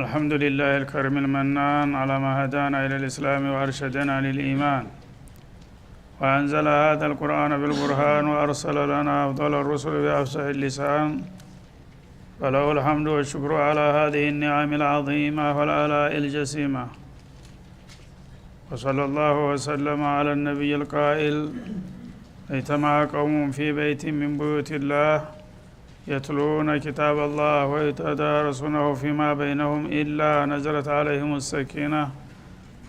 الحمد لله الكريم المنان على ما هدانا إلى الإسلام وأرشدنا للإيمان وأنزل هذا القرآن بالبرهان وأرسل لنا أفضل الرسل بأفصح اللسان فله الحمد والشكر على هذه النعم العظيمة والآلاء الجسيمة وصلى الله وسلم على النبي القائل اجتمع قوم في بيت من بيوت الله يتلون كتاب الله ويتدارسونه فيما بينهم إلا نزلت عليهم السكينة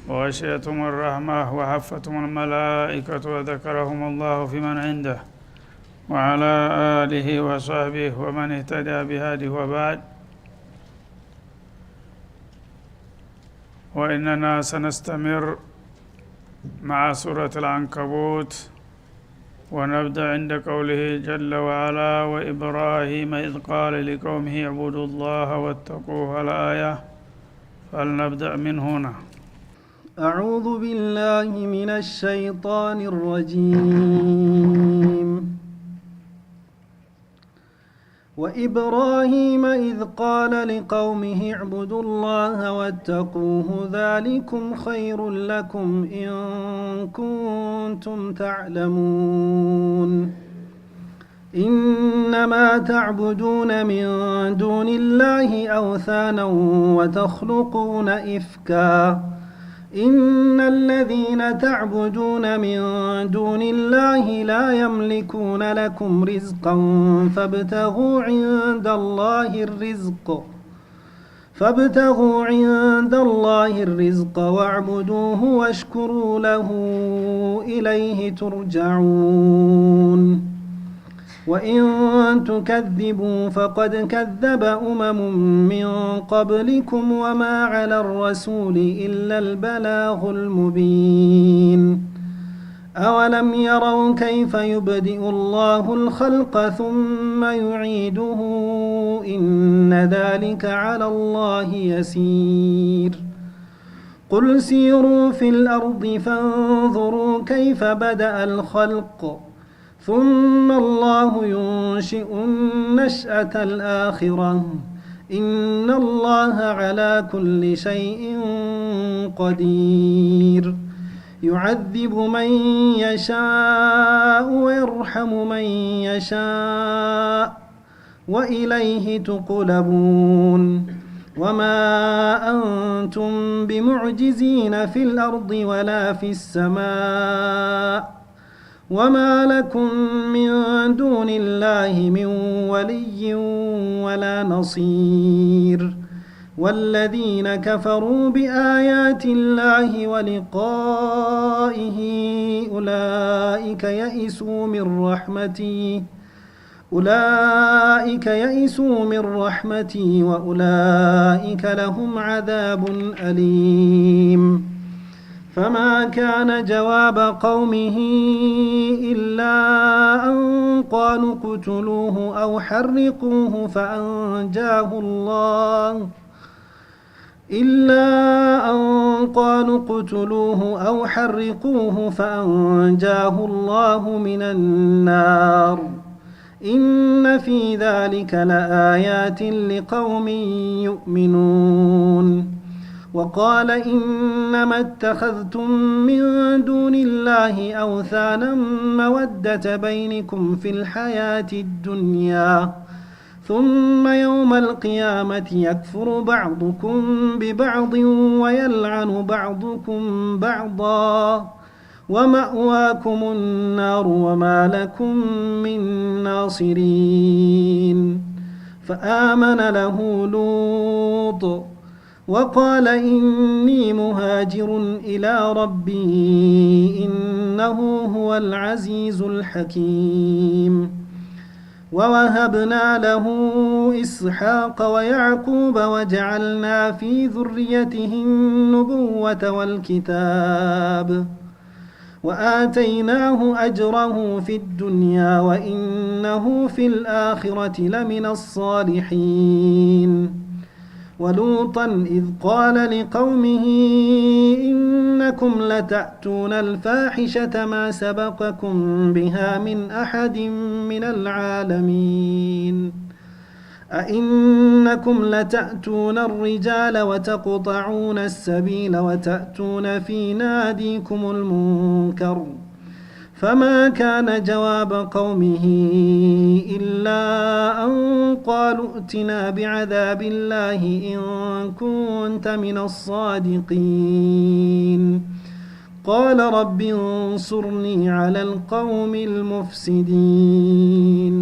وغشيتهم الرحمة وحفتهم الملائكة وذكرهم الله فيمن عنده وعلى آله وصحبه ومن اهتدى بهذه وبعد. وإننا سنستمر مع سورة العنكبوت ونبدأ عند قوله جل وعلا وإبراهيم إذ قال لقومه اعبدوا الله واتقوه الآية فلنبدأ من هنا. أعوذ بالله من الشيطان الرجيم. وإبراهيم إذ قال لقومه اعبدوا الله واتقوه ذلكم خير لكم إن كنتم تعلمون إنما تعبدون من دون الله أوثانا وتخلقون إفكا إن الذين تعبدون من دون الله لا يملكون لكم رزقا فابتغوا عند الله الرزق واعبدوه واشكروا له إليه ترجعون وإن تكذبوا فقد كذب من قبلكم وما على الرسول إلا البلاغ المبين أولم يروا كيف يبدئ الله الخلق ثم يعيده إن ذلك على الله يسير قل سيروا في الأرض فانظروا كيف بدأ الخلق ثم الله ينشئ النشأة الآخرة إن الله على كل شيء قدير يعذب من يشاء ويرحم من يشاء وإليه تقلبون وما أنتم بمعجزين في الأرض ولا في السماء وما لكم من دون الله من ولي ولا نصير والذين كفروا بآيات الله ولقائه أولئك يئسوا من رحمتي وأولئك لهم عذاب أليم فما كان جواب قومه إلا أن قالوا اقتلوه أو حرقوه فأنجاه الله من النار إن في ذلك لآيات لقوم يؤمنون وقال إنما اتخذتم من دون الله أوثانا مودة بينكم في الحياة الدنيا ثم يوم القيامة يكفر بعضكم ببعض ويلعن بعضكم بعضا ومأواكم النار وما لكم من ناصرين فآمن له لوط وقال إني مهاجر إلى ربي إنه هو العزيز الحكيم ووهبنا له إسحاق ويعقوب وجعلنا في ذريته النبوة والكتاب وآتيناه أجره في الدنيا وإنه في الآخرة لمن الصالحين ولوطا إذ قال لقومه إنكم لتأتون الفاحشة ما سبقكم بها من أحد من العالمين أئنكم لتأتون الرجال وتقطعون السبيل وتأتون في ناديكم المنكر فما كان جواب قومه إلا أن قالوا ائتنا بعذاب الله إن كنت من الصادقين قال رب انصرني على القوم المفسدين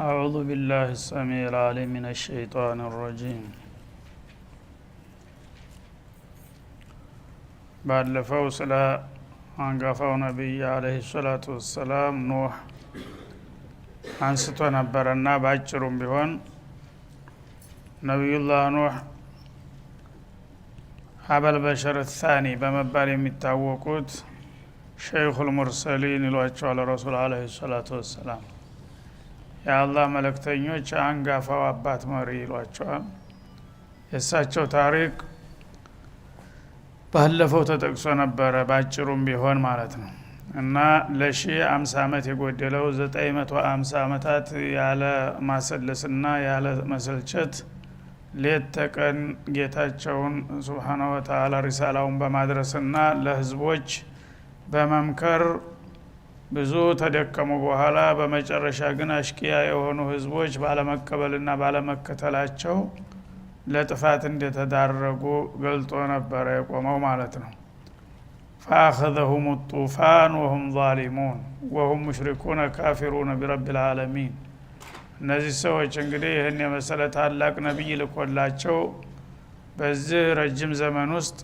أعوذ بالله السميع العليم من الشيطان الرجيم ባለፈው ስለ አንጋፋው ነብይ አለይሂ ሰላቱ ወሰላም ኑህ አንስቶ ነበርና ባጭሩም ቢሆን ነብዩላህ ኑህ አበል በሸር الثاني በመባል የሚታወቁት ሸይኹል ሙርሰሊን ይሏቸዋል ረሱል አለይሂ ሰላቱ ወሰላም የአላህ መልእክተኞች አንጋፋው አባት መሪ ይሏቸዋል። የእሳቸው ታሪክ ባለፈው ተጠቅሶ ነበረ ባጭሩም ቢሆን ማለት ነው እና ለ50 አመት የጎደለው 950 አመታት ያለ ማሰለስና ያለ መሰልቸት ሌት ተቀን ጌታቸውን ሱብሃነሁ ወተዓላ ሪሳላውን በማድረስና ለህዝቦች በመምከር ብዙ ተደከሙ በኋላ በመጨረሻ ግን አሽቂያ የሆኑ ህዝቦች ባለመቀበልና ባለመከተላቸው ለጥፋት እንደተዳረጉ ገልጦ ነበር የቆመው ማለት ነው። فأخذهم الطوفان وهم ظالمون وهم مشركون كافرون برب العالمين እነዚህ ሰዎች እንግዲህ ይህን የመሰለ ታላቅ ነብይ ልኮላቸው በዚህ ረጅም ዘመን ውስጥ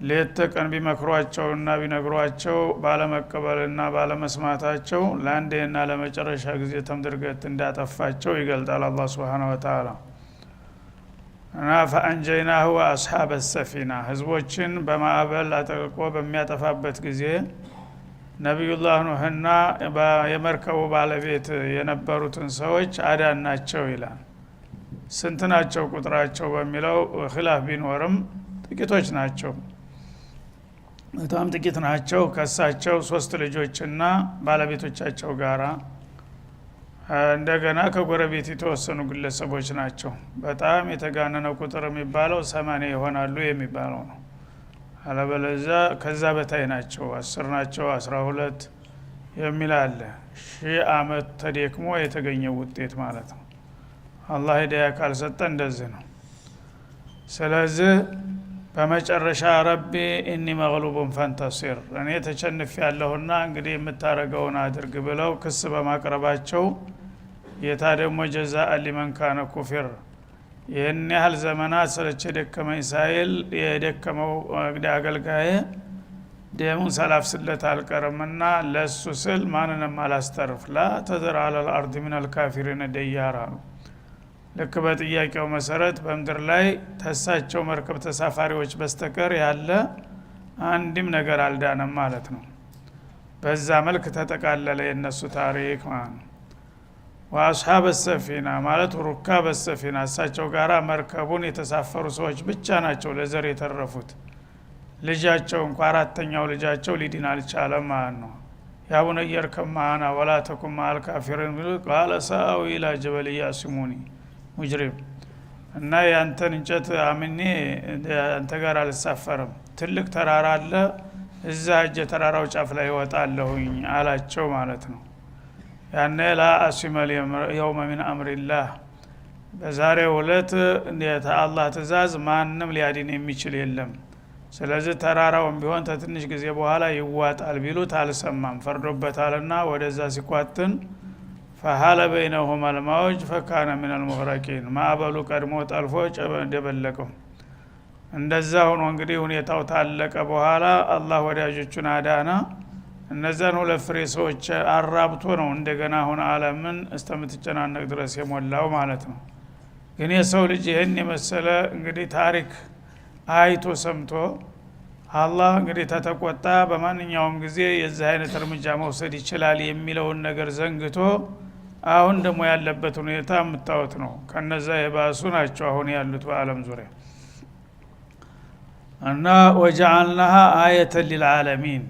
ሌት ተቀን ቢመክሯቸውና ቢነግሯቸው ባለመቀበልና ባለመስማታቸው ለአንዴና ለመጨረሻ ጊዜ ተምድርገት እንዳጠፋቸው ይገልጣል አላህ Subhanahu Wa Ta'ala። እና فأنجيناه وأصحاب السفينة ህዝቦችን በማዕበል አጥልቆ በሚያጠፋበት ጊዜ ነብዩላህ ኑህና የመርከቡ ባለቤት የነበሩትን ሰዎች አዳናቸው ይላል። ስንት ናቸው ቁጥራቸው በሚለው ኺላፍ ቢኖርም ጥቂቶች ናቸው። በጣም ጥቂት ናቸው። ከሳቸው 3 ልጆችና ባለቤቶቻቸው ጋራ እንደገና ከጎረቤት የተወሰኑ ግለሰቦች ናቸው። በጣም የተጋነነው ቁጥር የሚባለው 80 ይሆናሉ የሚባለው ነው። አለበለዚያ ከዛ በታይ ናቸው። 10 ናቸው 12 የሚል አለ። 1000 አመት ተደክሞ የተገኘ ውጤት ማለት ነው። አላህ ሂዳያ ካልሰጠ እንደዚህ ነው። ስለዚህ በመጨረሻ ረቢ ኢኒ መግሉቡን ፈንተሲር እኔ ተቸንፍ ያለሁና እንግዲህ የምታረገውን አድርግ ብለው ክስ በማቅረባቸው ጌታ ደግሞ ጀዛአ ሊመን ካነ ኩፊር ይህን ያህል ዘመናት ስለች ደከመኝ ሳይል የደከመው አገልጋይ ደሙን ሰላፍስለት አልቀረምና ለሱ ስል ማንንም አላስተርፍ ላ ተዘር አለል አርድ ሚነል ካፊሪን ደያራ ልክ በጥያቄው መሰረት በመድር ላይ ተሳቸው መርከብ ተሳፋሪዎች በስተቀር ያለ አንድም ነገር አልዳነም ማለት ነው። በዛ መልክ ተጠቃለለ የነሱ ታሪክ ማለት ነው። ወአስሐበ ሰፊና ማለት ሩካበ ሰፊና እሳቸው ጋራ መርከቡን የተሳፈሩ ሰዎች ብቻ ናቸው ለዘር የተረፉት። ልጃቸው እንኳን አራተኛው ልጃቸው ሊድን አልቻለም ማለት ነው። ያ ቡነየ እርከብ መዐና ወላ ተኩን መዐል ካፊሪን ቃለ ሰአዊ ኢላ ጀበል ያሲሙኒ ሙጅሪም እና ያንተን እንጨት አምኔ አንተ ጋር አልሳፈርም ትልቅ ተራራ አለ እዛ እጀ ተራራው ጫፍ ላይ ወጣለሁኝ አላቸው ማለት ነው። ያነ ላ አሲመል የውመ ሚን አምሪላህ በዛሬው ዕለት የአላህ ትእዛዝ ማንም ሊያድን የሚችል የለም። ስለዚህ ተራራውም ቢሆን ተትንሽ ጊዜ በኋላ ይዋጣል ቢሉት አልሰማም ፈርዶበታልና ወደዛ ሲቋጥን فحال بينهما الموج فكان من المغرقين ማዕበሉ ቀድሞ ጠልፎ ደበለቀው። እንደዛ ሆኖ እንግዲህ ሁኔታው ታለቀ በኋላ አላህ ወዳጆቹን አዳና። እነዛን ሁለት ፍሬ ሰዎች አራብቶ ነው እንደገና አሁን ዓለምን እስተምትጨናነቅ ድረስ የሞላው ማለት ነው። ግን የሰው ልጅ ይሄን የመሰለ እንግዲህ ታሪክ አይቶ ሰምቶ አላህ እንግዲህ ተተቆጣ በማንኛውም ጊዜ የዚህ አይነት እርምጃ መውሰድ ይችላል የሚለውን ነገር ዘንግቶ አሁን ደግሞ ያለበት ሁኔታ የምታዩት ነው። ከነዛ የባሱ ናቸው አሁን ያሉት በአለም ዙሪያ እና ወጀዐልናሃ አየተን ሊልዓለሚን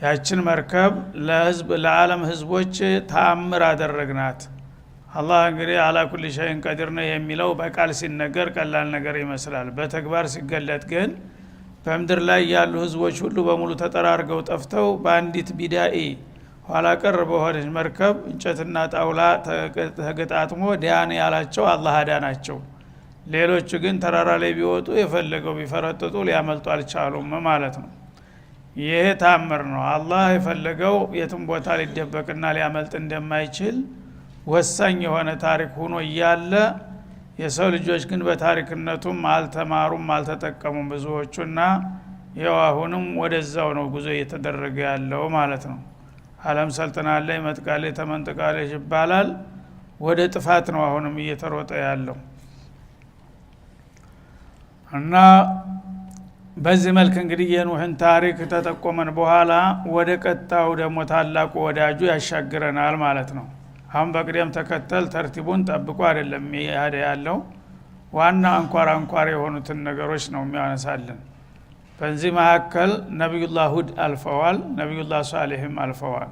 ያችን መርከብ ለህዝብ ለዓለም ህዝቦች ተአምር አደረግናት። አላህ እንግዲህ አላ ኩሊ ሸይን ቀዲር ነው የሚለው በቃል ሲነገር ቀላል ነገር ይመስላል። በተግባር ሲገለጥ ግን በምድር ላይ ያሉ ህዝቦች ሁሉ በሙሉ ተጠራርገው ጠፍተው በአንዲት ቢዳኢ ኋላ ቀር በሆነች መርከብ እንጨትና ጣውላ ተገጣጥሞ ዲያን ያላቸው አላህ አዳናቸው። ሌሎች ግን ተራራ ላይ ቢወጡ የፈለገው ቢፈረጥጡ ሊያመልጡ አልቻሉም ማለት ነው። ይሄ ታምር ነው። አላህ የፈለገው የትም ቦታ ሊደበቅና ሊያመልጥ እንደማይችል ወሳኝ የሆነ ታሪክ ሆኖ እያለ የሰው ልጆች ግን በታሪክነቱም አልተማሩም አልተጠቀሙም ብዙዎቹና ይኸው አሁንም ወደዛው ነው ጉዞ እየተደረገ ያለው ማለት ነው። ዓለም ሰልጥናለች መጥቃለች ተመንጥቃለች ይባላል። ወደ ጥፋት ነው አሁንም እየተሮጠ ያለው እና በዚህ መልክ እንግዲህ የኑህን ታሪክ ተጠቆመን በኋላ ወደ ቀጣው ደግሞ ታላቁ ወዳጁ ያሻግረናል ማለት ነው። አሁን በቅደም ተከተል ተርቲቡን ጠብቆ አይደለም ያደ ያለው ዋና አንኳር የሆኑትን ነገሮች ነው የሚያነሳልን። በዚህ መካከል ነብዩላህ ሁድ አልፈዋል፣ ነብዩላህ ሷሊህም አልፈዋል።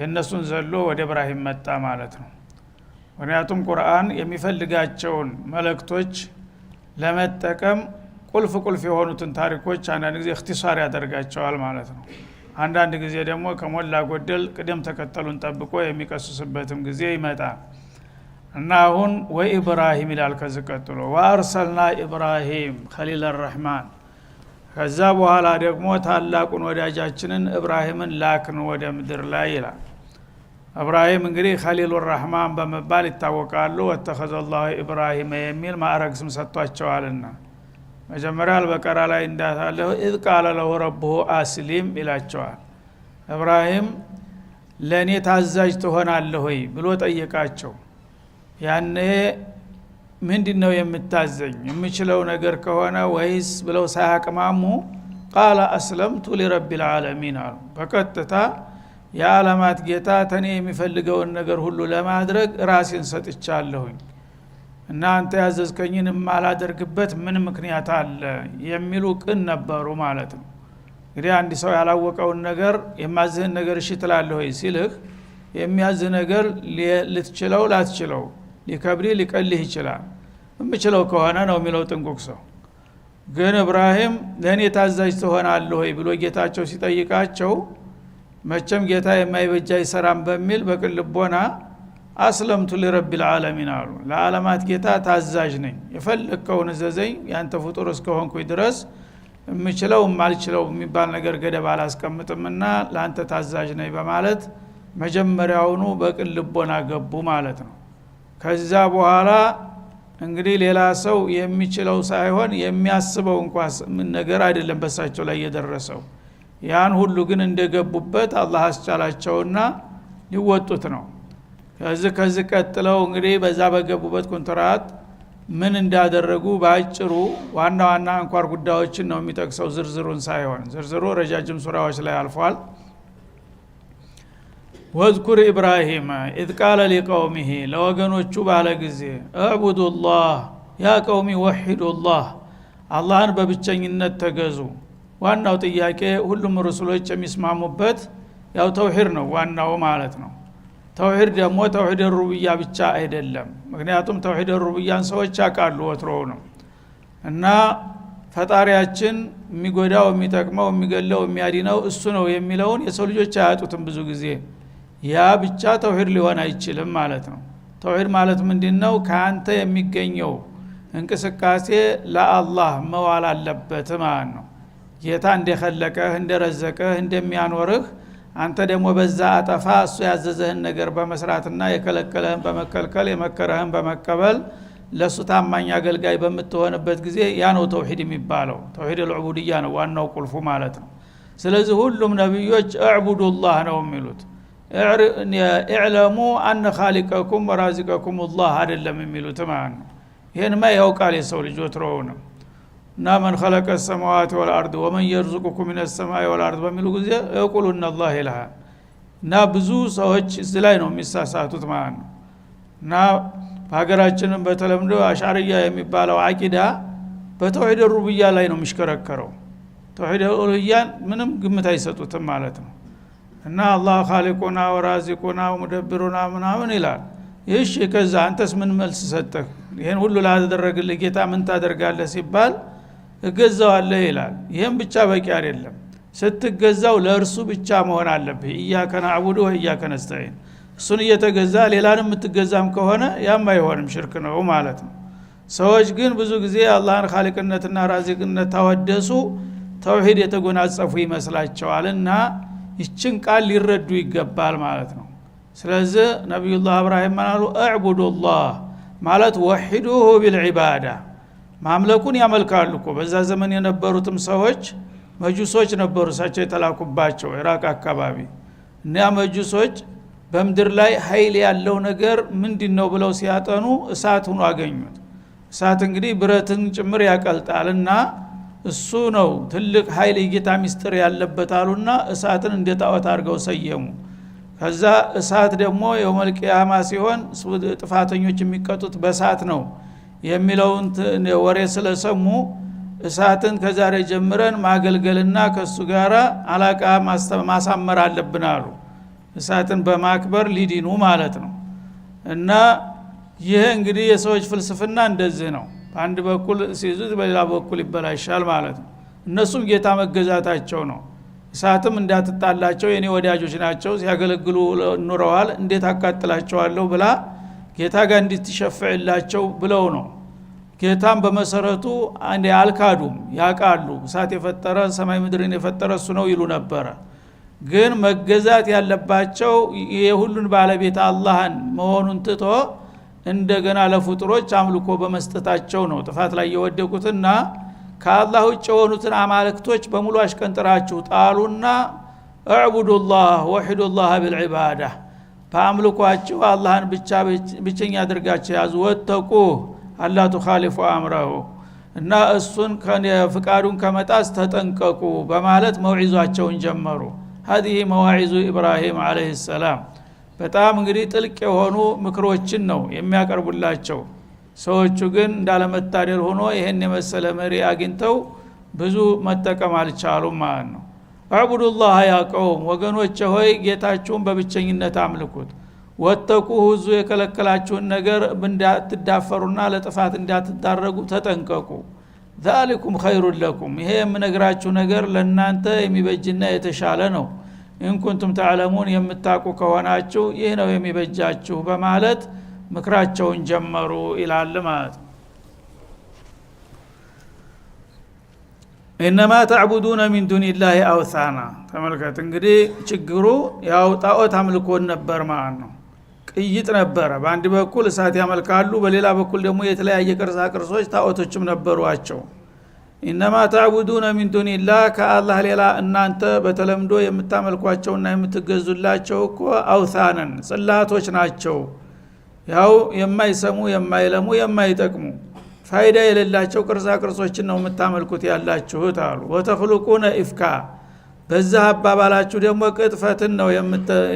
የነሱን ዘሎ ወደ ኢብራሂም መጣ ማለት ነው። ምክንያቱም ቁርአን የሚፈልጋቸውን መልእክቶች ለመጠቀም ቁልፍ የሆኑትን ታሪኮች አንዳንድ ጊዜ እክትሳር ያደርጋቸዋል ማለት ነው። አንዳንድ ጊዜ ደግሞ ከሞላ ጎደል ቅደም ተከተሉን ጠብቆ የሚቀስስበትም ጊዜ ይመጣል እና አሁን ወኢብራሂም ይላል። ከዚህ ቀጥሎ ወአርሰልና ኢብራሂም ኸሊል አርረህማን፣ ከዛ በኋላ ደግሞ ታላቁን ወዳጃችንን ኢብራሂምን ላክን ወደ ምድር ላይ ይላል። ኢብራሂም እንግዲህ ኸሊሉ አርረህማን በመባል ይታወቃሉ። ወተኸዘላሁ ኢብራሂም የሚል ማዕረግ ስም ሰጥቷቸዋልና መጀመሪያ አልበቀራ ላይ እንዳታለው ኢዝ ቃለ ለሁ ረቡሁ አስሊም ይላቸዋል። ኢብራሂም ለእኔ ታዛዥ ትሆናለህ ወይ ብሎ ጠየቃቸው። ያኔ ምንድነው የምታዘኝ የምችለው ነገር ከሆነ ወይስ ብለው ሳያቅማሙ ቃለ አስለምቱ ሊረቢል ዓለሚን አሉ። በቀጥታ የዓለማት ጌታ ተኔ የሚፈልገውን ነገር ሁሉ ለማድረግ ራሴን ሰጥቻለሁኝ እና አንተ ያዘዝከኝን ማላደርግበት ምን ምክንያት አለ የሚሉ ቅን ነበሩ ማለት ነው። እንግዲህ አንድ ሰው ያላወቀውን ነገር የማዝህን ነገር እሺ ትላለህ ወይ ሲልህ የሚያዝህ ነገር ልትችለው ላትችለው ሊከብሪ ሊቀልህ ይችላል። የምችለው ከሆነ ነው የሚለው ጥንቁቅ ሰው። ግን ኢብራሂም ለእኔ ታዛዥ ትሆናለህ ወይ ብሎ ጌታቸው ሲጠይቃቸው መቼም ጌታ የማይበጃ ይሰራም በሚል በቅን ልቦና አስለምቱ ሊረቢል ዓለሚን አሉ። ለዓለማት ጌታ ታዛዥ ነኝ፣ የፈለግከውን እዘዘኝ፣ ያንተ ፍጡር እስከሆንኩኝ ድረስ የምችለው የማልችለው የሚባል ነገር ገደብ አላስቀምጥምና ለአንተ ታዛዥ ነኝ በማለት መጀመሪያውኑ በቅን ልቦና ገቡ ማለት ነው። ከዛ በኋላ እንግዲህ ሌላ ሰው የሚችለው ሳይሆን የሚያስበው እንኳን ምን ነገር አይደለም በሳቸው ላይ የደረሰው። ያን ሁሉ ግን እንደገቡበት አላህ አስቻላቸውና ሊወጡት ነው። ከዚህ ቀጥለው እንግዲህ በዛ በገቡበት ኮንትራት ምን እንዳደረጉ ባጭሩ ዋና አንኳር ጉዳዮችን ነው የሚጠቅሰው፣ ዝርዝሩን ሳይሆን። ዝርዝሩ ረጃጅም ሱራዎች ላይ አልፏል። ወዝኩር ኢብራሂም ኢዝ ቃለ ሊቀውሚሂ፣ ለወገኖቹ ባለ ጊዜ እዕቡዱላህ ያ ቀውሚ ወሒዱላህ፣ አላህን በብቸኝነት ተገዙ። ዋናው ጥያቄ ሁሉም ሩሱሎች የሚስማሙበት ያው ተውሂድ ነው ዋናው ማለት ነው። ተውሂድ ደግሞ ተውሂድ ሩብያ ብቻ አይደለም። ምክንያቱም ተውሂድ ሩብያን ሰዎች ያውቃሉ ወትሮው ነው እና ፈጣሪያችን የሚጎዳው የሚጠቅመው የሚገለው የሚያድነው እሱ ነው የሚለውን የሰው ልጆች አያጡትም ብዙ ጊዜ። ያ ብቻ ተውሂድ ሊሆን አይችልም ማለት ነው። ተውሂድ ማለት ምንድነው? ከአንተ የሚገኘው እንቅስቃሴ ለአላህ መዋል አለበት ማለት ነው። ጌታ እንደኸለቀህ እንደረዘቀህ እንደሚያኖርህ አንተ ደግሞ በዛ አጠፋ እሱ ያዘዘህን ነገር በመስራትና የከለከለህን በመከልከል የመከረህን በመቀበል ለሱ ታማኝ አገልጋይ በምትሆንበት ጊዜ ያ ነው ተውሂድ የሚባለው። ተውሂድ العبودية ነው ዋናው ቁልፉ ማለት ነው። ስለዚህ ሁሉም ነብዮች እዕቡዱላህ ነው የሚሉት። اعلموا ان خالقكم ورازقكم الله አይደለም የሚሉት ማለት ነው። ይሄንማ ያውቃል የሰው ልጅ ወትሮው ነው። እና من خلق السماوات والارض ومن يرزقكم من السماء والارض በሚሉ ጊዜ يقولون الله اله እና ብዙ ሰዎች እዚህ ላይ ነው የሚሳሳቱት ማለት ነው። እና በሀገራችንም በተለምዶ አሻሪያ የሚባለው አቂዳ በተውሂድ ሩብያ ላይ ነው የሚሽከረከረው። ተውሂድ ኡሉሂያን ምንም ግምት አይሰጡትም ማለት ነው። እና አላህ ኻሊቁና ወራዚቁና ወሙደብሩና ምናምን ይላል። እሺ ከዛ አንተስ ምን መልስ ሰጠህ? ይሄን ሁሉ ላደረግልህ ጌታ ምን ታደርጋለህ ሲባል እገዛዋለሁ ይላል። ይሄን ብቻ በቂ አይደለም። ስትገዛው ለእርሱ ብቻ መሆን አለብህ። ኢያከ ነዕቡዱ ወኢያከ ነስተዒን። እሱን እየተገዛ ሌላንም የምትገዛም ከሆነ ያም አይሆንም፣ ሽርክ ነው ማለት ነው። ሰዎች ግን ብዙ ጊዜ አላህን ኻሊቅነትና ራዚቅነት ታወደሱ ተውሂድ የተጎናጸፉ ይመስላቸዋልና ይችን ቃል ሊረዱ ይገባል ማለት ነው። ስለዚህ ነብዩላህ ኢብራሂም ማሉ አዕቡዱላህ ማለት ወሂዱሁ ቢልዒባዳ ማምለኩን ያመልካሉ እኮ። በዛ ዘመን የነበሩትም ሰዎች መጁሶች ነበሩ፣ እሳቸው የተላኩባቸው ኢራቅ አካባቢ። እና መጁሶች በምድር ላይ ኃይል ያለው ነገር ምንድነው ብለው ሲያጠኑ እሳት ሆኖ አገኙት። እሳት እንግዲህ ብረትን ጭምር ያቀልጣልና እሱ ነው ትልቅ ኃይል የጌታ ሚስጥር ያለበት አሉና እሳትን እንደ ጣዖት አድርገው ሰየሙ። ከዛ እሳት ደግሞ የውመል ቂያማ ሲሆን ጥፋተኞች የሚቀጡት በእሳት ነው የሚለውን ወሬ ስለሰሙ እሳትን ከዛሬ ጀምረን ማገልገልና ከሱ ጋራ አላቃ ማሳመር አለብን አሉ። እሳትን በማክበር ሊዲኑ ማለት ነው። እና ይሄ እንግዲህ የሰዎች ፍልስፍና እንደዚህ ነው። በአንድ በኩል ሲይዙት በሌላ በኩል ይበላሻል ማለት ነው። እነሱም ጌታ መገዛታቸው ነው። እሳትም እንዳትጣላቸው የኔ ወዳጆች ናቸው ሲያገለግሉ ኑረዋል፣ እንዴት አቃጥላቸዋለሁ ብላ ጌታ ጋር እንድትሸፍዕላቸው ብለው ነው። ጌታም በመሰረቱ አንዴ አልካዱም፣ ያቃሉ። እሳት የፈጠረ ሰማይ ምድርን የፈጠረ እሱ ነው ይሉ ነበረ። ግን መገዛት ያለባቸው የሁሉን ባለቤት አላህን መሆኑን ትቶ እንደገና ለፍጡሮች አምልኮ በመስጠታቸው ነው ጥፋት ላይ የወደቁትና ከአላህ ውጭ የሆኑትን አማልክቶች በሙሉ አሽቀንጥራችሁ ጣሉና እዕቡዱላህ ወሂዱላህ ቢልዒባዳ በአምልኳችሁ አላህን ብቸኛ አድርጋችሁ ያዙ። ወተቁ አላ ቱኻሊፉ አምረሁ እና እሱን ፍቃዱን ከመጣስ ተጠንቀቁ በማለት መውዒዟቸውን ጀመሩ። هذه መዋዒዙ ኢብራሂም አለይሂ ሰላም። በጣም እንግዲህ ጥልቅ የሆኑ ምክሮችን ነው የሚያቀርቡላቸው። ሰዎቹ ግን እንዳለመታደል ሆኖ ይሄን የመሰለ መሪ አግኝተው ብዙ መጠቀም አልቻሉም ማለት ነው። አዕቡዱላህ ያ ቀውም፣ ወገኖች ሆይ ጌታችሁን በብቸኝነት አምልኩት። ወተቁ ሁዙ የከለከላችሁን ነገር እንዳትዳፈሩና ለጥፋት እንዳትዳረጉ ተጠንቀቁ። ذلكم خير لكم፣ ይሄ የምነግራችሁ ነገር ለእናንተ የሚበጅና የተሻለ ነው። ኢን ኩንቱም ተዕለሙን፣ የምታውቁ ከሆናችሁ ይህ ነው የሚበጃችሁ በማለት ምክራቸውን ጀመሩ ይላል ማለት ነው። ኢነማ ተዕቡዱነ ሚን ዱኒላሂ አውሳና። ተመልከት እንግዲህ ችግሩ ያው ጣዖት አምልኮን ነበር ማለት ነው። ቅይጥ ነበረ። በአንድ በኩል እሳት ያመልካሉ፣ በሌላ በኩል ደግሞ የተለያየ ቅርጻ ቅርጾች ጣዖቶችም ነበሯቸው። ኢነማ ተዕቡዱነ ሚን ዱኒላህ፣ ከአላህ ሌላ እናንተ በተለምዶ የምታመልኳቸውና የምትገዙላቸው እኮ አውሳነን ጽላቶች ናቸው። ያው የማይሰሙ የማይለሙ የማይጠቅሙ ፋይዳ የሌላቸው ቅርጻ ቅርጾችን ነው የምታመልኩት ያላችሁት አሉ። ወተኽሉቁነ ኢፍካ፣ በዛ አባባላችሁ ደግሞ ቅጥፈትን ነው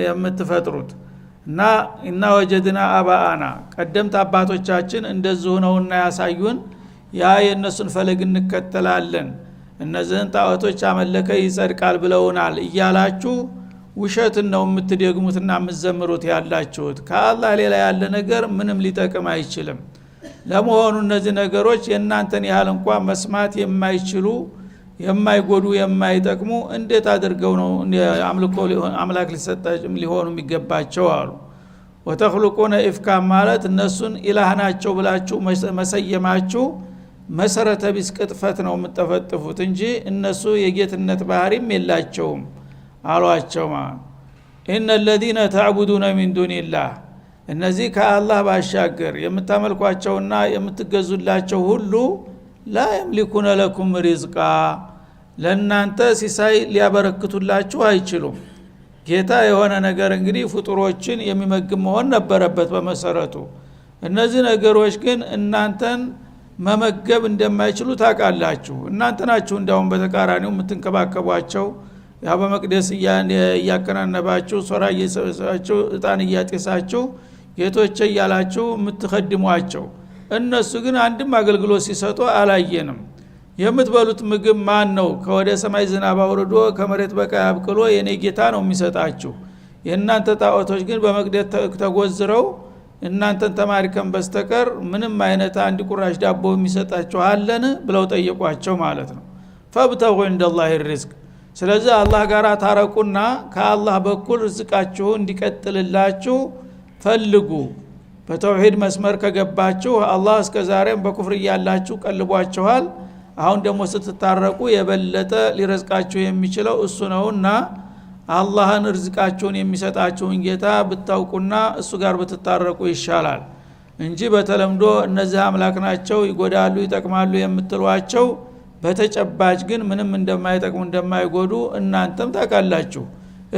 የምትፈጥሩት። እና ወጀድና አባአና፣ ቀደምት አባቶቻችን እንደዚሁ ነውና ያሳዩን፣ ያ የእነሱን ፈለግ እንከተላለን፣ እነዚህን ጣዖቶች አመለከ ይጸድቃል ብለውናል እያላችሁ ውሸትን ነው የምትደግሙትና የምትዘምሩት ያላችሁት። ከአላህ ሌላ ያለ ነገር ምንም ሊጠቅም አይችልም። ለመሆኑ እነዚህ ነገሮች የእናንተን ያህል እንኳን መስማት የማይችሉ የማይጎዱ የማይጠቅሙ እንዴት አድርገው ነው አምላክ ሊሆኑ የሚገባቸው አሉ። ወተኽሉቁነ ኢፍካ ማለት እነሱን ኢላህ ናቸው ብላችሁ መሰየማችሁ መሰረተ ቢስ ቅጥፈት ነው የምትጠፈጥፉት እንጂ እነሱ የጌትነት ባህሪም የላቸውም አሏቸው ማለት። ኢነ الذين تعبدون من دون الله፣ እነዚህ ከአላህ ባሻገር የምታመልኳቸውና የምትገዙላቸው ሁሉ ላ የምሊኩነ ለኩም ሪዝቃ፣ ለእናንተ ሲሳይ ሊያበረክቱላችሁ አይችሉም። ጌታ የሆነ ነገር እንግዲህ ፍጡሮችን የሚመግብ መሆን ነበረበት በመሰረቱ። እነዚህ ነገሮች ግን እናንተን መመገብ እንደማይችሉ ታውቃላችሁ። እናንተ ናችሁ እንዳውም በተቃራኒው የምትንከባከቧቸው፣ ያ በመቅደስ እያከናነባችሁ ሶራ እየሰበሰባችሁ እጣን እያጤሳችሁ ጌቶቼ እያላችሁ የምትኸድሟቸው። እነሱ ግን አንድም አገልግሎት ሲሰጡ አላየንም። የምትበሉት ምግብ ማን ነው? ከወደ ሰማይ ዝናብ አውርዶ ከመሬት በቃ አብቅሎ የኔ ጌታ ነው የሚሰጣችሁ። የእናንተ ጣዖቶች ግን በመቅደስ ተጎዝረው እናንተን ተማሪከን በስተቀር ምንም አይነት አንድ ቁራሽ ዳቦ የሚሰጣቸው አለን ብለው ጠየቋቸው ማለት ነው። ፈብተጉ እንደላህ الرزق ስለዚህ አላህ ጋር ታረቁና ከአላህ በኩል ርዝቃችሁ እንዲቀጥልላችሁ ፈልጉ። በተውሂድ መስመር ከገባችሁ አላህ እስከዛሬም በኩፍር ያላችሁ ቀልቧችኋል። አሁን ደግሞ ስትታረቁ የበለጠ ሊረዝቃችሁ የሚችለው እሱ ነውና አላህን ርዝቃችሁን የሚሰጣችሁን ጌታ ብታውቁና እሱ ጋር ብትታረቁ ይሻላል እንጂ በተለምዶ እነዚህ አምላክ ናቸው ይጎዳሉ ይጠቅማሉ የምትሏቸው በተጨባጭ ግን ምንም እንደማይጠቅሙ እንደማይጎዱ እናንተም ታውቃላችሁ።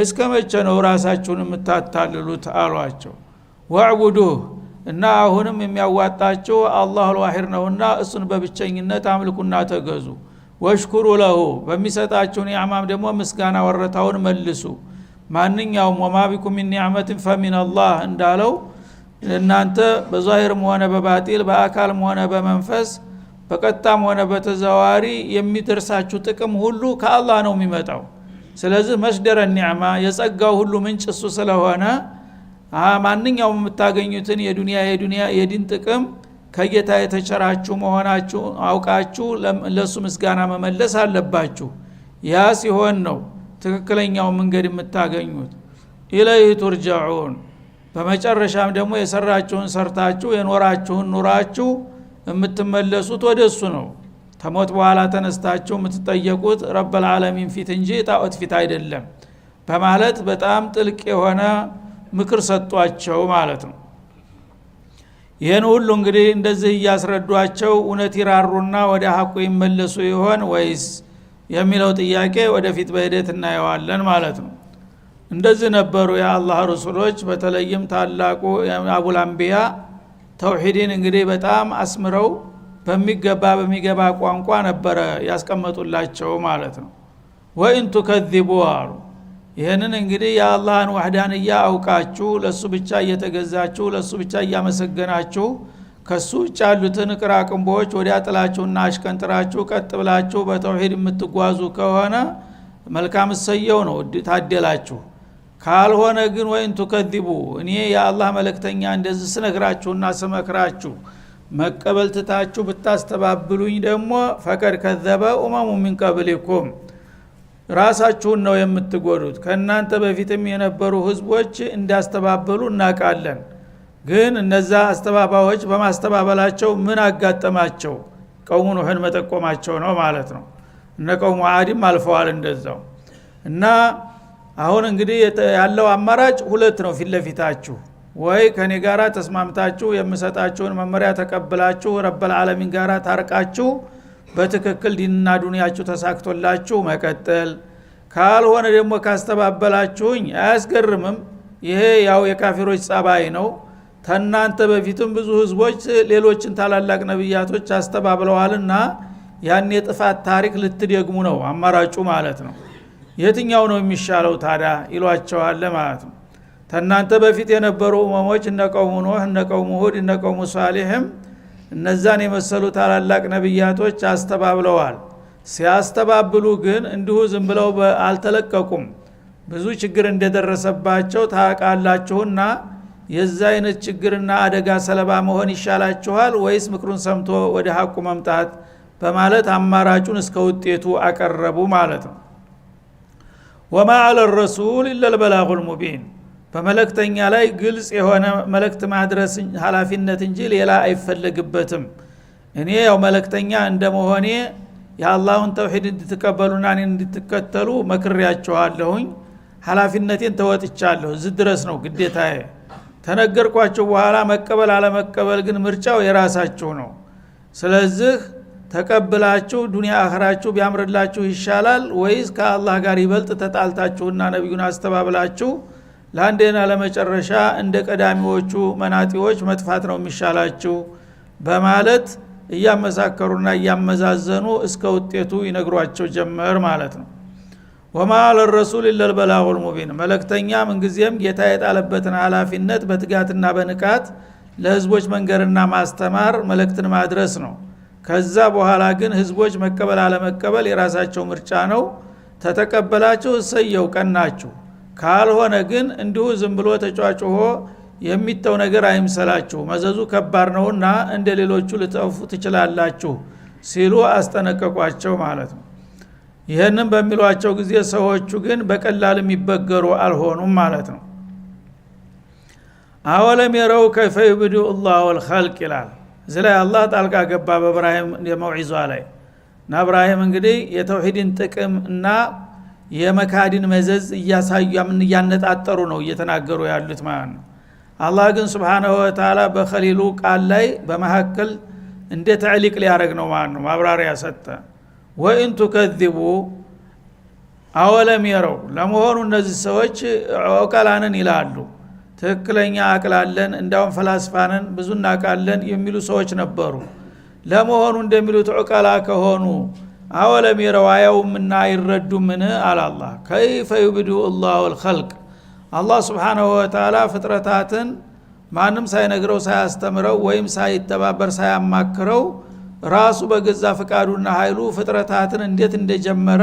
እስከ መቼ ነው ራሳችሁን የምታታልሉት አሏቸው። ወዕቡዱህ እና አሁንም የሚያዋጣችሁ አላህ الواحد ነውና እሱን በብቸኝነት አምልኩና ተገዙ። ወሽኩሩ ለሁ በሚሰጣችሁ ኒዕማም ደግሞ ምስጋና ወረታውን መልሱ። ማንኛውም ወማ ቢኩም ሚን ኒዕመትን ፈሚን አላህ እንዳለው እናንተ በዛሂርም ሆነ በባጢል በአካልም ሆነ በመንፈስ በቀጣም ሆነ በተዘዋሪ የሚደርሳችሁ ጥቅም ሁሉ ከአላህ ነው የሚመጣው። ስለዚህ መስደረ ኒዕማ የጸጋው ሁሉ ምንጭ እሱ ስለሆነ ማንኛውም የምታገኙትን የዱንያ የዲን ጥቅም ከጌታ የተቸራችሁ መሆናችሁ አውቃችሁ ለሱ ምስጋና መመለስ አለባችሁ። ያ ሲሆን ነው ትክክለኛው መንገድ የምታገኙት። ኢለይሂ ቱርጃዑን በመጨረሻም ደግሞ የሰራችሁን ሰርታችሁ የኖራችሁን ኑራችሁ የምትመለሱት ወደሱ ነው። ከሞት በኋላ ተነስታችሁ የምትጠየቁት ረበል ዓለሚን ፊት እንጂ ጣዖት ፊት አይደለም በማለት በጣም ጥልቅ የሆነ ምክር ሰጧቸው ማለት ነው። ይህን ሁሉ እንግዲህ እንደዚህ እያስረዷቸው እውነት ይራሩና ወደ ሐቁ ይመለሱ ይሆን ወይስ የሚለው ጥያቄ ወደፊት በሂደት እናየዋለን ማለት ነው። እንደዚህ ነበሩ የአላህ ረሱሎች። በተለይም ታላቁ አቡል አንቢያ ተውሂድን እንግዲህ በጣም አስምረው በሚገባ ቋንቋ ነበረ ያስቀመጡላቸው ማለት ነው። ወኢን ቱከዚቡ አሉ። ይህንን እንግዲህ የአላህን ወህዳንያ አውቃችሁ ለሱ ብቻ እየተገዛችሁ ለሱ ብቻ እያመሰገናችሁ ከሱ ውጭ ያሉትን ቅራቅንቦች ወዲያ ጥላችሁና አሽቀንጥራችሁ ቀጥ ብላችሁ በተውሂድ የምትጓዙ ከሆነ መልካም ሰየው ነው ታደላችሁ። ካልሆነ ግን ወይን ቱከዚቡ እኔ የአላህ መልእክተኛ እንደዚህ ስነግራችሁና ስመክራችሁ መቀበል ትታችሁ ብታስተባብሉኝ ደግሞ ፈቀድ ከዘበ ኡመሙ ሚን ቀብሊኩም ራሳችሁን ነው የምትጎዱት። ከእናንተ በፊትም የነበሩ ህዝቦች እንዳስተባበሉ እናውቃለን። ግን እነዛ አስተባባዮች በማስተባበላቸው ምን አጋጠማቸው? ቀውሙ ኑህን መጠቆማቸው ነው ማለት ነው። እነ ቀውሙ ዓድም አልፈዋል እንደዛው። እና አሁን እንግዲህ ያለው አማራጭ ሁለት ነው ፊት ለፊታችሁ። ወይ ከኔ ጋራ ተስማምታችሁ የምሰጣችሁን መመሪያ ተቀብላችሁ ረበል ዓለሚን ጋራ ታርቃችሁ በትክክል ዲንና ዱንያችሁ ተሳክቶላችሁ መቀጠል፣ ካልሆነ ደግሞ ካስተባበላችሁኝ አያስገርምም። ይሄ ያው የካፊሮች ጸባይ ነው። ተናንተ በፊትም ብዙ ህዝቦች ሌሎችን ታላላቅ ነብያቶች አስተባብለዋልና ያን የጥፋት ታሪክ ልትደግሙ ነው አማራጩ ማለት ነው። የትኛው ነው የሚሻለው ታዲያ ይሏቸዋል ማለት ነው። ተናንተ በፊት የነበሩ ኡመሞች እነ ቀውሙ ኑህ እነ ቀውሙ ሁድ እነ ቀውሙ ሷሊህም እነዛን የመሰሉ ታላላቅ ነብያቶች አስተባብለዋል። ሲያስተባብሉ ግን እንዲሁ ዝም ብለው አልተለቀቁም። ብዙ ችግር እንደደረሰባቸው ታውቃላችሁና የዛ አይነት ችግርና አደጋ ሰለባ መሆን ይሻላችኋል ወይስ ምክሩን ሰምቶ ወደ ሐቁ መምጣት በማለት አማራጩን እስከ ውጤቱ አቀረቡ ማለት ነው። ወማ አለ الرسول الا البلاغ المبين በመለክተኛ ላይ ግልጽ የሆነ መልእክት ማድረስ ኃላፊነት እንጂ ሌላ አይፈልግበትም። እኔ ያው መልእክተኛ እንደመሆኔ የአላህን ተውሂድ እንድትቀበሉና እንድትከተሉ መክሬያችኋለሁኝ። ኃላፊነቴን ተወጥቻለሁ። እዚህ ድረስ ነው ግዴታዬ። ተነገርኳችሁ በኋላ መቀበል አለመቀበል ግን ምርጫው የራሳችሁ ነው። ስለዚህ ተቀብላችሁ ዱንያ አኺራችሁ ቢያምርላችሁ ይሻላል ወይስ ከአላህ ጋር ይበልጥ ተጣልታችሁና ነብዩን አስተባብላችሁ ለአንዴና ለመጨረሻ እንደ ቀዳሚዎቹ መናጢዎች መጥፋት ነው የሚሻላችሁ በማለት እያመሳከሩና እያመዛዘኑ እስከ ውጤቱ ይነግሯቸው ጀመር ማለት ነው። ወማ አለ الرسول الا البلاغ المبين መልእክተኛ ምንጊዜም ጌታ የጣለበትን ኃላፊነት በትጋትና በንቃት ለህዝቦች መንገርና ማስተማር መልእክትን ማድረስ ነው። ከዛ በኋላ ግን ህዝቦች መቀበል አለመቀበል የራሳቸው ምርጫ ነው። ተተቀበላችሁ እሰየው ቀናችሁ፣ ካልሆነ ግን እንዲሁ ዝም ብሎ ተጫጭሆ የሚተው ነገር አይምሰላችሁ መዘዙ ከባድ ነውና እንደሌሎቹ ልትጠፉ ትችላላችሁ ሲሉ አስጠነቀቋቸው ማለት ነው። ይሄንን በሚሏቸው ጊዜ ሰዎቹ ግን በቀላል የሚበገሩ አልሆኑም ማለት ነው። አወለም የረው ከይፈ ይብዲኡ አላሁ አልኸልቅ ይላል። እዚህ ላይ አላህ ጣልቃ ገባ በኢብራሂም የመውዒዟ ላይ እና ኢብራሂም እንግዲህ የተውሂድን ጥቅም እና የመካድን መዘዝ እያነጣጠሩ ነው እየተናገሩ ያሉት ማለት ነው። አላህ ግን ሱብሓነሁ ወተዓላ በኸሊሉ ቃል ላይ በመሐከል እንደ ተዕሊቅ ሊያረግ ነው ማለት ነው ማብራሪያ ሰጠ። ወኢን ቱከዚቡ አወለም የረው ለመሆኑ እነዚህ ሰዎች ዑቀላንን ይላሉ ትክክለኛ አቅላለን እንዳውም ፈላስፋንን ብዙ እናቃለን የሚሉ ሰዎች ነበሩ። ለመሆኑ እንደሚሉት ዑቀላ ከሆኑ አወለም የረው አያውምና አይረዱምን አላላህ ከይፈ ይብዲኡ አላሁ አልኸልቅ አላህ ሱብሓነሁ ወተዓላ ፍጥረታትን ማንም ሳይነግረው ሳያስተምረው ወይም ሳይተባበር ሳያማክረው ራሱ በገዛ ፍቃዱና ኃይሉ ፍጥረታትን እንዴት እንደጀመረ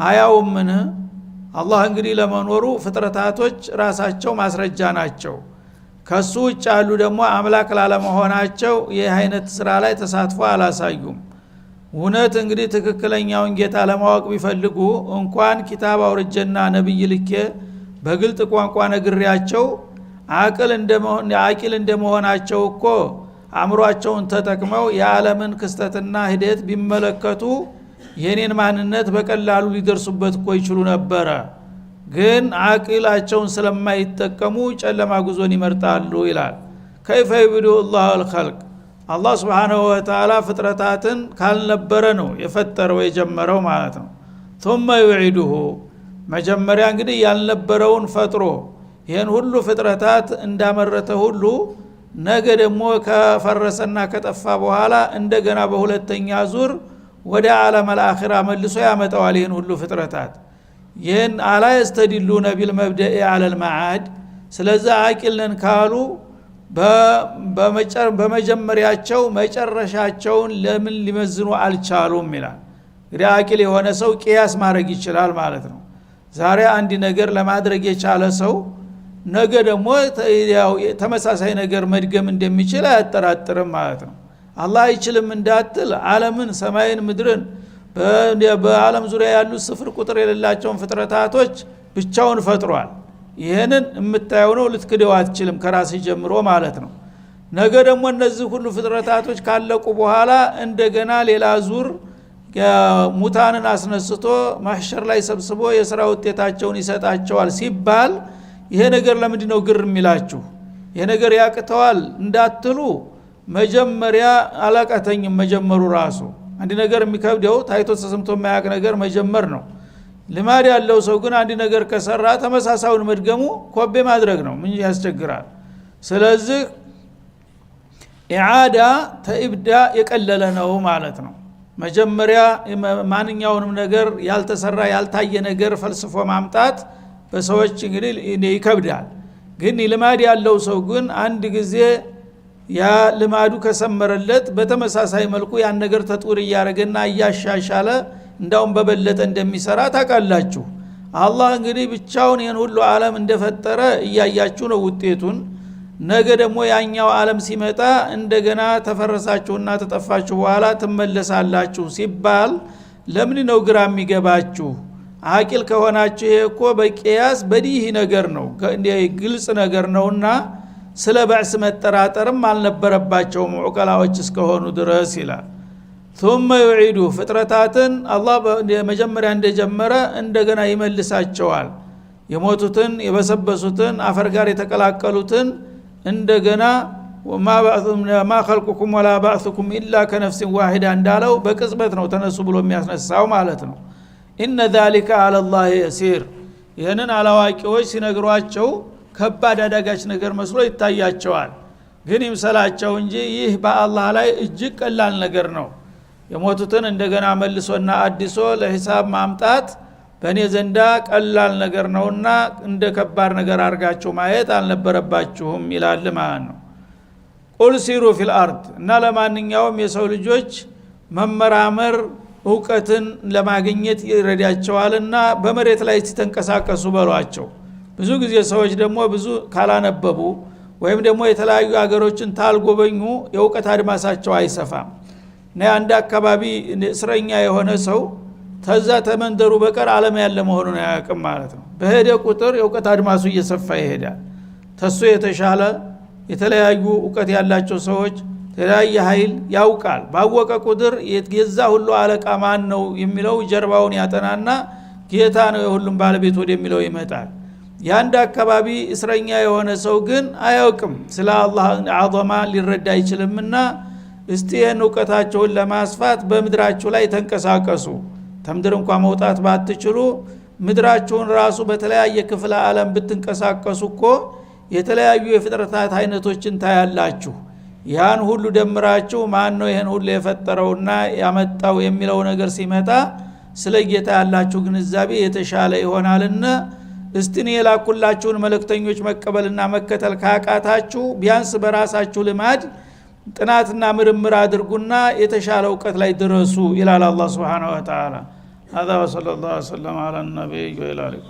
አያውምን? አላህ እንግዲህ ለመኖሩ ፍጥረታቶች ራሳቸው ማስረጃ ናቸው። ከሱ ውጭ ያሉ ደግሞ አምላክ ላለመሆናቸው ይህ አይነት ስራ ላይ ተሳትፎ አላሳዩም። እውነት እንግዲህ ትክክለኛውን ጌታ ለማወቅ ቢፈልጉ እንኳን ኪታብ አውርጀና ነብይ ልኬ በግልጥ ቋንቋ ነግሬያቸው አቂል እንደመሆናቸው እኮ አእምሯቸውን ተጠቅመው የዓለምን ክስተትና ሂደት ቢመለከቱ የኔን ማንነት በቀላሉ ሊደርሱበት እኮ ይችሉ ነበረ። ግን አቂላቸውን ስለማይጠቀሙ ጨለማ ጉዞን ይመርጣሉ ይላል። ከይፈ ይብዲኡ አላሁ አልኸልቅ አላህ ሱብሓነሁ ወተዓላ ፍጥረታትን ካልነበረ ነው የፈጠረው የጀመረው ማለት ነው። ثم يعيده መጀመሪያ እንግዲህ ያልነበረውን ፈጥሮ ይሄን ሁሉ ፍጥረታት እንዳመረተ ሁሉ ነገ ደግሞ ከፈረሰና ከጠፋ በኋላ እንደገና በሁለተኛ ዙር ወደ ዓለም አልአኺራ መልሶ ያመጣዋል ይሄን ሁሉ ፍጥረታት። ይሄን አላ يستدلون بالمبدأ على المعاد ስለዚህ አቂልን ካሉ በመጀመሪያቸው መጨረሻቸውን ለምን ሊመዝኑ አልቻሉም ይላል። እንግዲህ አቂል የሆነ ሰው ቂያስ ማድረግ ይችላል ማለት ነው። ዛሬ አንድ ነገር ለማድረግ የቻለ ሰው ነገ ደግሞ ተመሳሳይ ነገር መድገም እንደሚችል አያጠራጥርም ማለት ነው። አላህ አይችልም እንዳትል ዓለምን ሰማይን ምድርን በዓለም ዙሪያ ያሉ ስፍር ቁጥር የሌላቸውን ፍጥረታቶች ብቻውን ፈጥሯል። ይሄንን የምታየው ነው ልትክደው አትችልም ከራስ ጀምሮ ማለት ነው። ነገ ደግሞ እነዚህ ሁሉ ፍጥረታቶች ካለቁ በኋላ እንደገና ሌላ ዙር ሙታንን አስነስቶ ማህሸር ላይ ሰብስቦ የሥራ ውጤታቸውን ይሰጣቸዋል ሲባል ይሄ ነገር ለምንድነው ግር የሚላችሁ? ይሄ ነገር ያቅተዋል እንዳትሉ መጀመሪያ አላቀተኝም መጀመሩ ራሱ አንድ ነገር የሚከብደው ታይቶ ተሰምቶ የማያውቅ ነገር መጀመር ነው። ልማድ ያለው ሰው ግን አንድ ነገር ከሰራ ተመሳሳዩን መድገሙ ኮቤ ማድረግ ነው። ምን ያስቸግራል? ስለዚህ ኢዓዳ ተኢብዳ የቀለለ ነው ማለት ነው። መጀመሪያ ማንኛውንም ነገር ያልተሰራ ያልታየ ነገር ፈልስፎ ማምጣት በሰዎች እንግዲህ ይከብዳል። ግን ልማድ ያለው ሰው ግን አንድ ጊዜ ያ ልማዱ ከሰመረለት በተመሳሳይ መልኩ ያን ነገር ተጥውር ያረጋና ያሻሻለ እንዳውም በበለጠ እንደሚሰራ ታውቃላችሁ። አላህ እንግዲህ ብቻውን ይሄን ሁሉ ዓለም እንደፈጠረ እያያችሁ ነው ውጤቱን። ነገ ደግሞ ያኛው ዓለም ሲመጣ እንደገና ተፈረሳችሁና ተጠፋችሁ በኋላ ትመለሳላችሁ ሲባል ለምን ነው ግራ የሚገባችሁ? አቂል ከሆናችሁ ይሄ እኮ በቂያስ በዲህ ነገር ነው ግልጽ ነገር ነውና ስለ ባዕስ መጠራጠርም አልነበረባቸውም ዑቀላዎች እስከሆኑ ድረስ ይላል። ثم يعيده ፍጥረታትን አላህ መጀመሪያ እንደጀመረ እንደገና ይመልሳቸዋል። የሞቱትን የበሰበሱትን አፈር ጋር የተቀላቀሉትን እንደገና ما خلقكم ولا بعثكم إلا كنفس واحدة እንዳለው በቅጽበት ነው ተነሱ ብሎ የሚያስነሳው ማለት ነው። إن ذلك على الله يسير ይሄንን አላዋቂዎች ሲነግሯቸው ከባድ አዳጋች ነገር መስሎ ይታያቸዋል። ግን ይምሰላቸው እንጂ ይህ በአላህ ላይ እጅግ ቀላል ነገር ነው። የሞቱትን እንደገና መልሶና አዲሶ ለሂሳብ ማምጣት በእኔ ዘንዳ ቀላል ነገር ነውና እንደ ከባድ ነገር አርጋችሁ ማየት አልነበረባችሁም ይላል ማለት ነው። ቁል ሲሩ ፊል አርድ እና ለማንኛውም የሰው ልጆች መመራመር ዕውቀትን ለማግኘት ይረዳቸዋልና በመሬት ላይ ሲተንቀሳቀሱ በሏቸው። ብዙ ጊዜ ሰዎች ደግሞ ብዙ ካላነበቡ ወይም ደግሞ የተለያዩ ሀገሮችን ታልጎበኙ የእውቀት አድማሳቸው አይሰፋም። እና አንድ አካባቢ እስረኛ የሆነ ሰው ተዛ ተመንደሩ በቀር ዓለም ያለ መሆኑን አያውቅም ማለት ነው። በሄደ ቁጥር የእውቀት አድማሱ እየሰፋ ይሄዳል። ተሱ የተሻለ የተለያዩ እውቀት ያላቸው ሰዎች የተለያየ ኃይል ያውቃል። ባወቀ ቁጥር የዛ ሁሉ አለቃ ማን ነው የሚለው ጀርባውን ያጠናና ጌታ ነው የሁሉም ባለቤት ወደሚለው ይመጣል። ያንድ አካባቢ እስረኛ የሆነ ሰው ግን አያውቅም፣ ስለ አላህ አዘማ ሊረዳ አይችልምና እስቲ ይህን እውቀታቸውን ለማስፋት በምድራችሁ ላይ ተንቀሳቀሱ። ተምድር እንኳን መውጣት ባትችሉ ምድራችሁን ራሱ በተለያየ ክፍለ ዓለም ብትንቀሳቀሱ እኮ የተለያዩ የፍጥረታት አይነቶችን ታያላችሁ። ያን ሁሉ ደምራችሁ ማን ነው ይሄን ሁሉ የፈጠረውና ያመጣው የሚለው ነገር ሲመጣ ስለ ጌታ ያላችሁ ግንዛቤ የተሻለ ይሆናልና እስቲኒ የላኩላችሁን መልእክተኞች መቀበልና መከተል ካቃታችሁ ቢያንስ በራሳችሁ ልማድ ጥናትና ምርምር አድርጉና የተሻለ እውቀት ላይ ድረሱ ይላል አላህ Subhanahu Wa Ta'ala። هذا وصلى الله وسلم على النبي وعلى اله